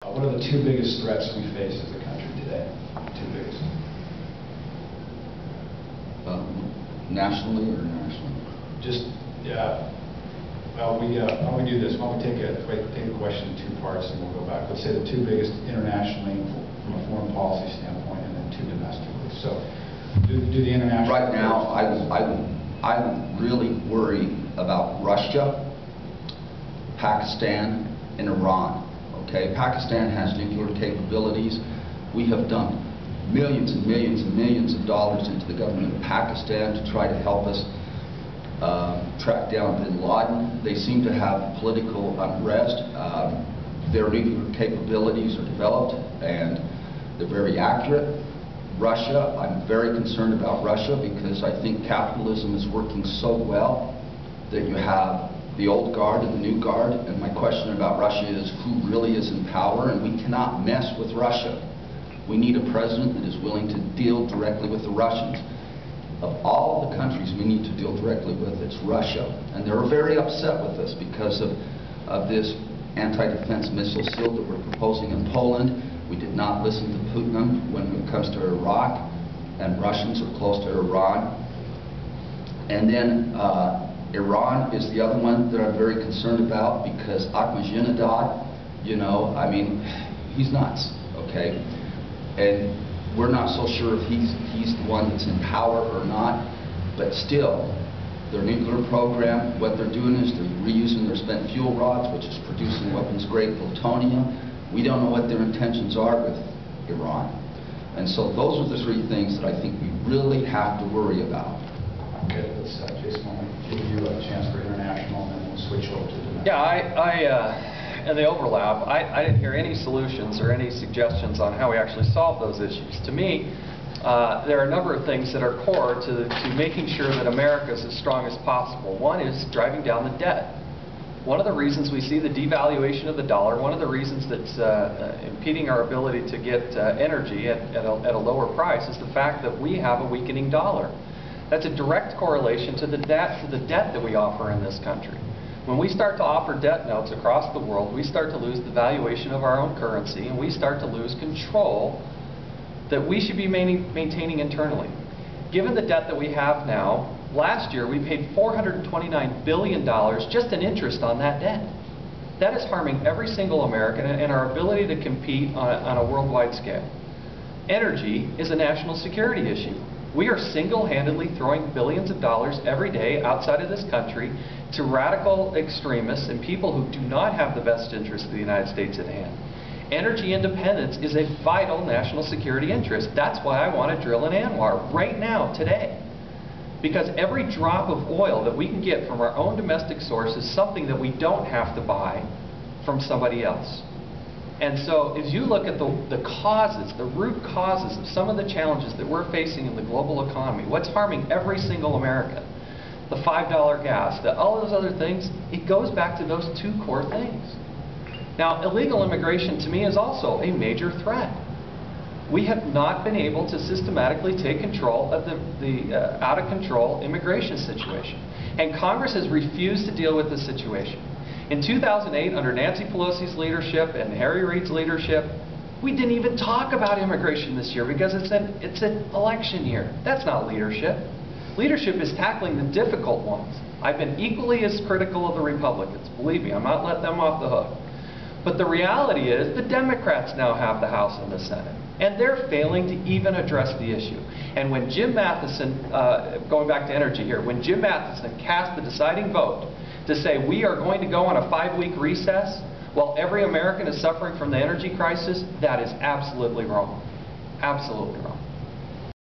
What are the two biggest threats we face as a country today? Two biggest. Nationally or internationally? Just, yeah. Well, why don't we do this? Why don't we take a question in two parts and we'll go back. Let's say the two biggest internationally from a foreign policy standpoint, and then two domestically. So, do the international. Right now, I would really worry about Russia, Pakistan, and Iran. Okay, Pakistan has nuclear capabilities. We have dumped millions and millions and millions of dollars into the government of Pakistan to try to help us track down bin Laden. They seem to have political unrest. Their nuclear capabilities are developed and they're very accurate. Russia, I'm very concerned about Russia because I think capitalism is working so well that you have the old guard and the new guard, and my question about Russia is who really is in power, and we cannot mess with Russia. We need a president that is willing to deal directly with the Russians. Of all the countries we need to deal directly with, it's Russia. And they're very upset with us because of this anti-defense missile shield that we're proposing in Poland. We did not listen to Putin when it comes to Iraq, and Russians are close to Iran. And then Iran is the other one that I'm very concerned about because Ahmadinejad, you know, I mean, he's nuts, okay? And we're not so sure if he's the one that's in power or not, but still, their nuclear program, what they're doing is they're reusing their spent fuel rods, which is producing weapons-grade plutonium. We don't know what their intentions are with Iran. And so those are the three things that I think we really have to worry about. Okay, let's, Jason, I'll give you a chance for international, and then we'll switch over to domestic. Yeah, and the overlap, I didn't hear any solutions or any suggestions on how we actually solve those issues. To me, there are a number of things that are core to making sure that America is as strong as possible. One is driving down the debt. One of the reasons we see the devaluation of the dollar, one of the reasons that's impeding our ability to get energy at a lower price is the fact that we have a weakening dollar. That's a direct correlation to the debt that we offer in this country. When we start to offer debt notes across the world, we start to lose the valuation of our own currency, and we start to lose control that we should be maintaining internally. Given the debt that we have now, last year we paid $429 billion just in interest on that debt. That is harming every single American and our ability to compete on a worldwide scale. Energy is a national security issue. We are single-handedly throwing billions of dollars every day outside of this country to radical extremists and people who do not have the best interests of the United States at hand. Energy independence is a vital national security interest. That's why I want to drill in Anwar right now, today. Because every drop of oil that we can get from our own domestic source is something that we don't have to buy from somebody else. And so if you look at the causes, the root causes of some of the challenges that we're facing in the global economy, what's harming every single American, the $5 gas, all those other things, it goes back to those two core things. Now, illegal immigration to me is also a major threat. We have not been able to systematically take control of the out-of-control immigration situation. And Congress has refused to deal with the situation. In 2008, under Nancy Pelosi's leadership and Harry Reid's leadership, we didn't even talk about immigration this year because it's an election year. That's not leadership. Leadership is tackling the difficult ones. I've been equally as critical of the Republicans. Believe me, I'm not letting them off the hook. But the reality is the Democrats now have the House and the Senate. And they're failing to even address the issue. And when Jim Matheson, going back to energy here, when Jim Matheson cast the deciding vote to say we are going to go on a 5-week recess while every American is suffering from the energy crisis, that is absolutely wrong. Absolutely wrong.